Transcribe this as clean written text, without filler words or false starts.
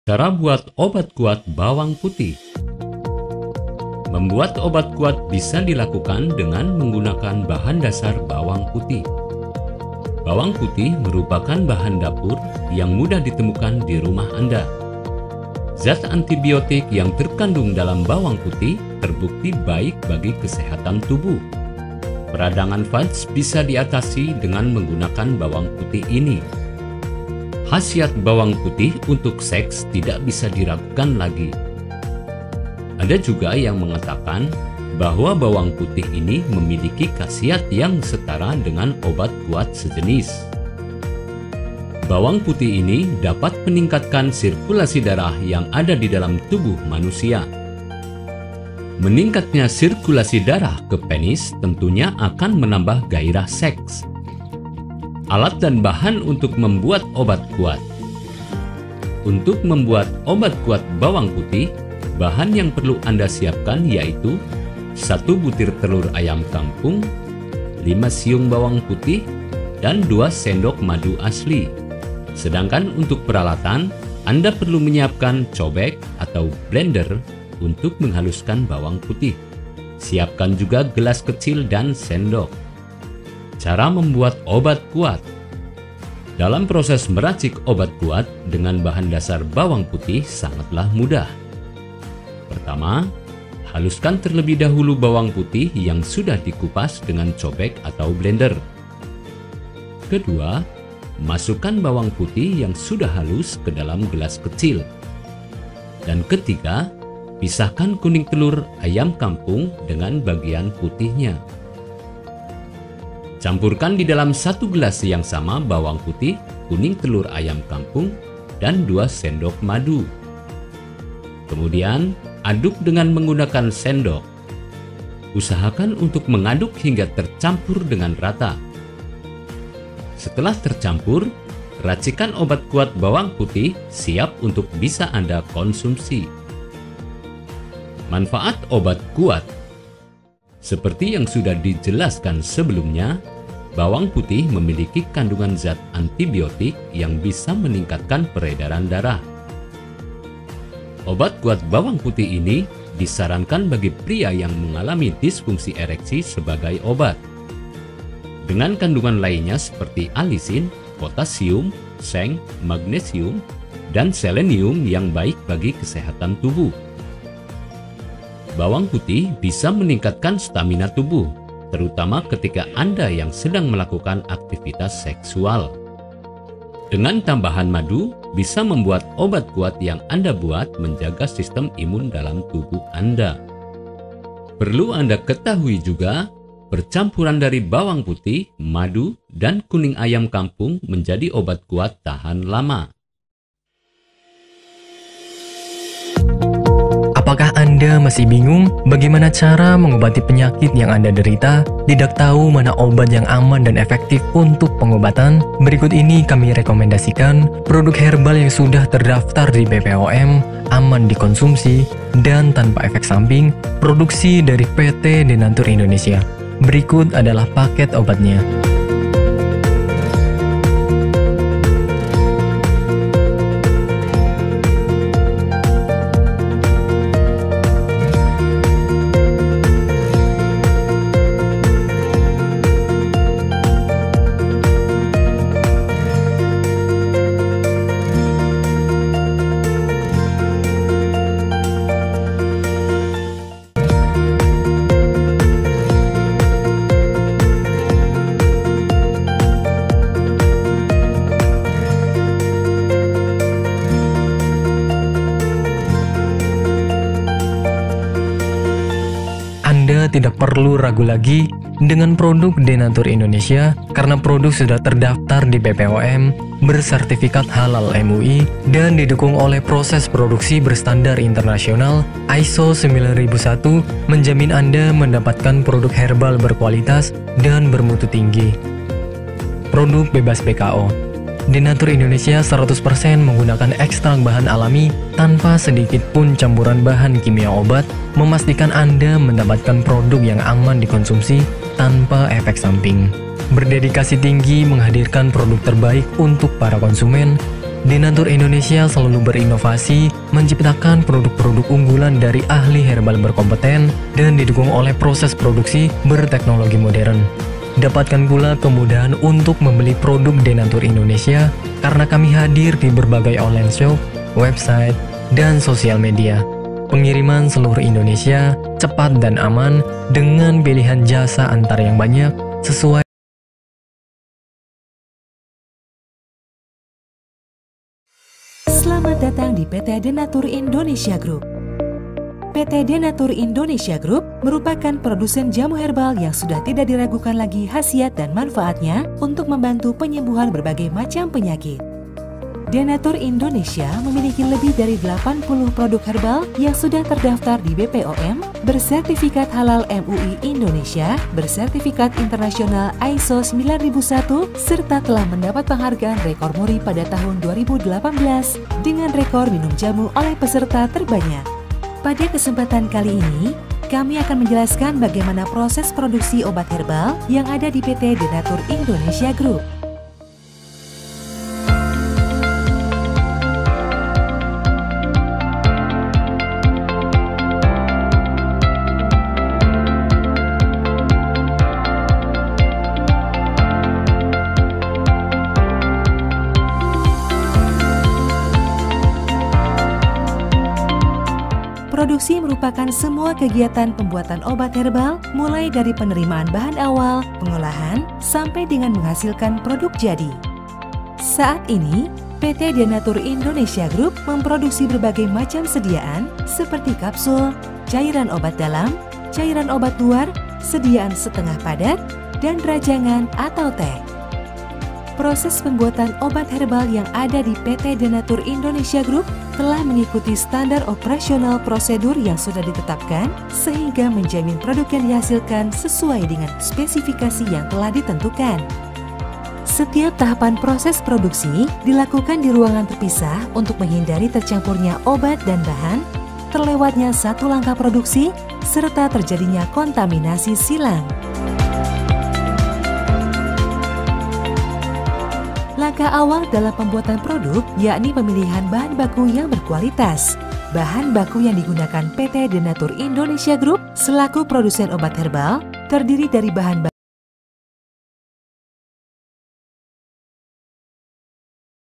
Cara buat obat kuat bawang putih. Membuat obat kuat bisa dilakukan dengan menggunakan bahan dasar bawang putih. Bawang putih merupakan bahan dapur yang mudah ditemukan di rumah Anda. Zat antibiotik yang terkandung dalam bawang putih terbukti baik bagi kesehatan tubuh. Peradangan VADS bisa diatasi dengan menggunakan bawang putih ini. Khasiat bawang putih untuk seks tidak bisa diragukan lagi. Ada juga yang mengatakan bahwa bawang putih ini memiliki khasiat yang setara dengan obat kuat sejenis. Bawang putih ini dapat meningkatkan sirkulasi darah yang ada di dalam tubuh manusia. Meningkatnya sirkulasi darah ke penis tentunya akan menambah gairah seks. Alat dan bahan untuk membuat obat kuat. Untuk membuat obat kuat bawang putih, bahan yang perlu Anda siapkan yaitu 1 butir telur ayam kampung, 5 siung bawang putih, dan 2 sendok madu asli. Sedangkan untuk peralatan, Anda perlu menyiapkan cobek atau blender untuk menghaluskan bawang putih. Siapkan juga gelas kecil dan sendok. Cara membuat obat kuat. Dalam proses meracik obat kuat dengan bahan dasar bawang putih sangatlah mudah. Pertama, haluskan terlebih dahulu bawang putih yang sudah dikupas dengan cobek atau blender. Kedua, masukkan bawang putih yang sudah halus ke dalam gelas kecil. Dan ketiga, pisahkan kuning telur ayam kampung dengan bagian putihnya. Campurkan di dalam 1 gelas yang sama bawang putih, kuning telur ayam kampung, dan 2 sendok madu. Kemudian, aduk dengan menggunakan sendok. Usahakan untuk mengaduk hingga tercampur dengan rata. Setelah tercampur, racikan obat kuat bawang putih siap untuk bisa Anda konsumsi. Manfaat obat kuat. Seperti yang sudah dijelaskan sebelumnya, bawang putih memiliki kandungan zat antibiotik yang bisa meningkatkan peredaran darah. Obat kuat bawang putih ini disarankan bagi pria yang mengalami disfungsi ereksi sebagai obat. Dengan kandungan lainnya seperti alisin, potasium, seng, magnesium, dan selenium yang baik bagi kesehatan tubuh. Bawang putih bisa meningkatkan stamina tubuh, terutama ketika Anda yang sedang melakukan aktivitas seksual. Dengan tambahan madu, bisa membuat obat kuat yang Anda buat menjaga sistem imun dalam tubuh Anda. Perlu Anda ketahui juga, percampuran dari bawang putih, madu, dan kuning ayam kampung menjadi obat kuat tahan lama. Apakah Anda masih bingung bagaimana cara mengobati penyakit yang Anda derita? Tidak tahu mana obat yang aman dan efektif untuk pengobatan? Berikut ini kami rekomendasikan produk herbal yang sudah terdaftar di BPOM, aman dikonsumsi, dan tanpa efek samping, produksi dari PT Denatur Indonesia. Berikut adalah paket obatnya. Anda tidak perlu ragu lagi dengan produk Denatur Indonesia karena produk sudah terdaftar di BPOM, bersertifikat halal MUI, dan didukung oleh proses produksi berstandar internasional ISO 9001, menjamin Anda mendapatkan produk herbal berkualitas dan bermutu tinggi. Produk bebas PKO. Denatur Indonesia 100% menggunakan ekstrak bahan alami tanpa sedikit pun campuran bahan kimia obat, memastikan Anda mendapatkan produk yang aman dikonsumsi tanpa efek samping. Berdedikasi tinggi menghadirkan produk terbaik untuk para konsumen, Denatur Indonesia selalu berinovasi, menciptakan produk-produk unggulan dari ahli herbal berkompeten dan didukung oleh proses produksi berteknologi modern. Dapatkan pula kemudahan untuk membeli produk Denatur Indonesia karena kami hadir di berbagai online shop, website, dan sosial media. Pengiriman seluruh Indonesia cepat dan aman dengan pilihan jasa antar yang banyak sesuai. Selamat datang di PT Denatur Indonesia Group. PT Denatur Indonesia Group merupakan produsen jamu herbal yang sudah tidak diragukan lagi khasiat dan manfaatnya untuk membantu penyembuhan berbagai macam penyakit. Denatur Indonesia memiliki lebih dari 80 produk herbal yang sudah terdaftar di BPOM, bersertifikat halal MUI Indonesia, bersertifikat internasional ISO 9001, serta telah mendapat penghargaan rekor muri pada tahun 2018 dengan rekor minum jamu oleh peserta terbanyak. Pada kesempatan kali ini, kami akan menjelaskan bagaimana proses produksi obat herbal yang ada di PT Denatur Indonesia Group. Produksi merupakan semua kegiatan pembuatan obat herbal, mulai dari penerimaan bahan awal, pengolahan, sampai dengan menghasilkan produk jadi. Saat ini, PT Denatur Indonesia Group memproduksi berbagai macam sediaan seperti kapsul, cairan obat dalam, cairan obat luar, sediaan setengah padat, dan rajangan atau teh. Proses pembuatan obat herbal yang ada di PT Denatur Indonesia Group telah mengikuti standar operasional prosedur yang sudah ditetapkan sehingga menjamin produk yang dihasilkan sesuai dengan spesifikasi yang telah ditentukan. Setiap tahapan proses produksi dilakukan di ruangan terpisah untuk menghindari tercampurnya obat dan bahan, terlewatnya satu langkah produksi, serta terjadinya kontaminasi silang. Langkah awal dalam pembuatan produk yakni pemilihan bahan baku yang berkualitas. Bahan baku yang digunakan PT Denatur Indonesia Group selaku produsen obat herbal terdiri dari bahan baku